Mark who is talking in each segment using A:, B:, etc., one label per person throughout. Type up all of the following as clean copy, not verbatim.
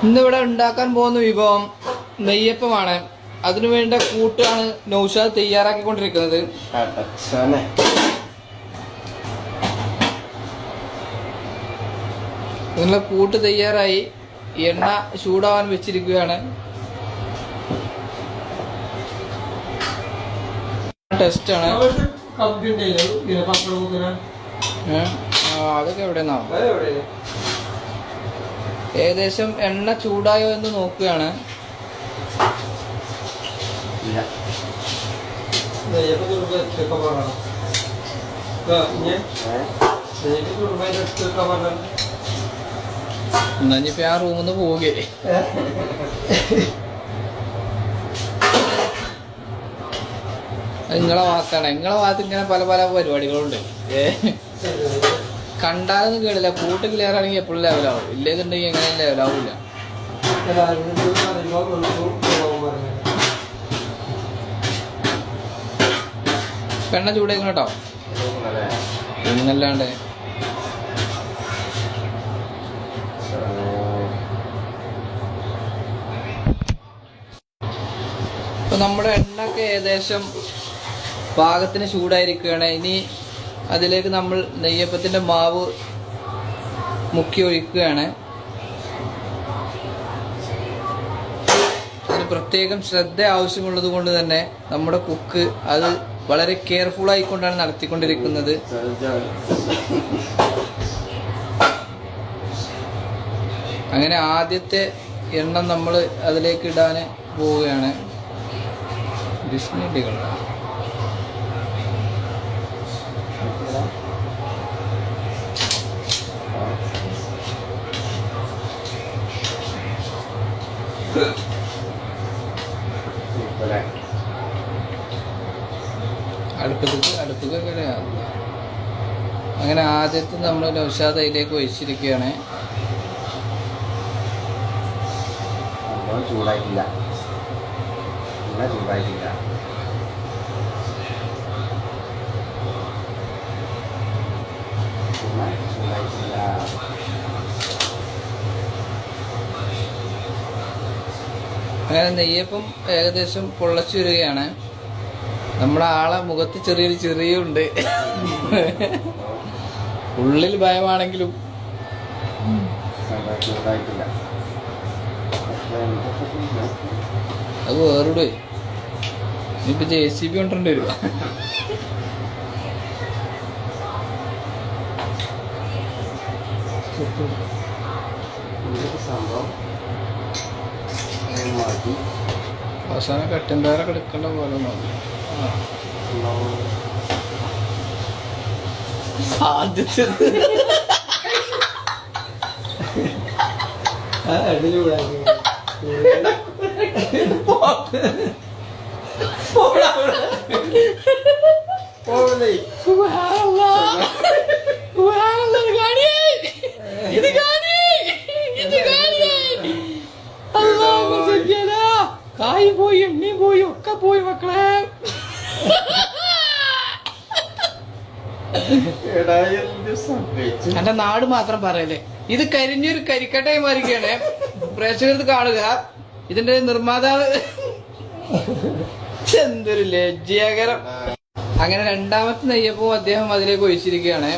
A: ഇന്നിവിടെ ഉണ്ടാക്കാൻ പോകുന്ന വിഭവം നെയ്യപ്പമാണ്. അതിനുവേണ്ട കൂട്ടാണ് നൗഷാദ് തയ്യാറാക്കിക്കൊണ്ടിരിക്കുന്നത്. ഇതിനുള്ള കൂട്ട് തയ്യാറായി, എണ്ണ ചൂടാവാൻ വെച്ചിരിക്കുകയാണ്. ടെസ്റ്റാണ്. അതൊക്കെ എവിടെന്നാ? ഏകദേശം എണ്ണ ചൂടായോ എന്ന് നോക്കുകയാണ്. എന്നാ ഇനിയിപ്പോ ആ റൂമിൽ നിന്ന് പോവുകയെ. നിങ്ങളെ ഭാഗത്താണ്. നിങ്ങളെ ഭാഗത്ത് ഇങ്ങനെ പല പല പരിപാടികളുണ്ട്. കണ്ടാലൊന്നും കേടില്ല. കൂട്ട് ക്ലിയർ ആണെങ്കിൽ എപ്പോഴും ലെവലാവും. ഇല്ലേന്നുണ്ടെങ്കിൽ എങ്ങനെ ലെവലാവൂല. എണ്ണ ചൂടേക്കണം കേട്ടോ. ഇന്നല്ലാണ്ട് ഇപ്പൊ നമ്മുടെ എണ്ണയൊക്കെ ഏകദേശം പാകത്തിന് ചൂടായിരിക്കുകയാണ്. ഇനി അതിലേക്ക് നമ്മൾ നെയ്യപ്പത്തിന്റെ മാവ് മുക്കി ഒഴിക്കുകയാണ്. അതിന് പ്രത്യേകം ശ്രദ്ധ ആവശ്യമുള്ളത് കൊണ്ട് തന്നെ നമ്മുടെ കുക്ക് അത് വളരെ കെയർഫുൾ ആയിക്കൊണ്ടാണ് നടത്തിക്കൊണ്ടിരിക്കുന്നത്. അങ്ങനെ ആദ്യത്തെ എണ്ണ നമ്മൾ അതിലേക്ക് ഇടാൻ പോവുകയാണ്. ബിസ്മില്ലികൾ അടുപ്പിക്കൊക്കെ. അങ്ങനെ ആദ്യത്തെ നമ്മൾ നൗഷാദ് അതിലേക്ക് ഒഴിച്ചിരിക്കുകയാണ്.
B: ചൂടായിട്ടില്ല.
A: അങ്ങനെ നെയ്യപ്പം ഏകദേശം പൊള്ളച്ചു വരികയാണ്. നമ്മുടെ ആളെ മുഖത്ത് ചെറിയൊരു ചെറിയുണ്ട്. ഉള്ളിൽ ഭയമാണെങ്കിലും അത് വേറൂടെ. ഇനിയിപ്പോ JCB കൊണ്ടിട്ടുണ്ട് വരുക. അവസാനം കട്ടിൻപയറൊക്കെ എടുക്കേണ്ട പോലെ മതി. ആദ്യത്തെ കായ് പോയി, എണ്ണയും പോയി, ഒക്കെ പോയി മക്കളെ. എന്റെ നാട് മാത്രം പറയല്ലേ. ഇത് കരിഞ്ഞൊരു കരിക്കട്ടയായി മാറിക്കുകയാണ്. പ്രേക്ഷകർക്ക് കാണുക. ഇതിന്റെ നിർമ്മാതാവ് എന്തൊരു ലജ്ജാകരം. അങ്ങനെ രണ്ടാമത്തെ നെയ്യപ്പവും അദ്ദേഹം അതിലേക്ക് ഒഴിച്ചിരിക്കുകയാണ്.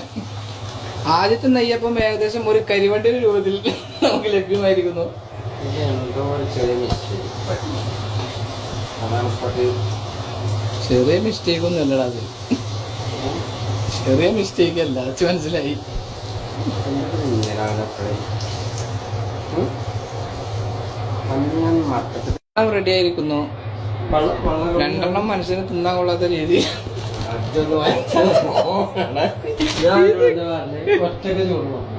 A: ആദ്യത്തെ നെയ്യപ്പം ഏകദേശം ഒരു കരിവണ്ടിയുടെ രൂപത്തിൽ നമുക്ക് ലഭ്യമായിരിക്കുന്നു. ചെറിയ മിസ്റ്റേക്ക് ഒന്നും അല്ലടാ. അത് ചെറിയ മിസ്റ്റേക്ക് അല്ല, മനസ്സിലായി. റെഡി ആയിരിക്കുന്നു. രണ്ടെണ്ണം മനുഷ്യന് തിന്നാൻ കൊള്ളാത്ത രീതി.
B: ഒറ്റക്ക് ചൂടണം.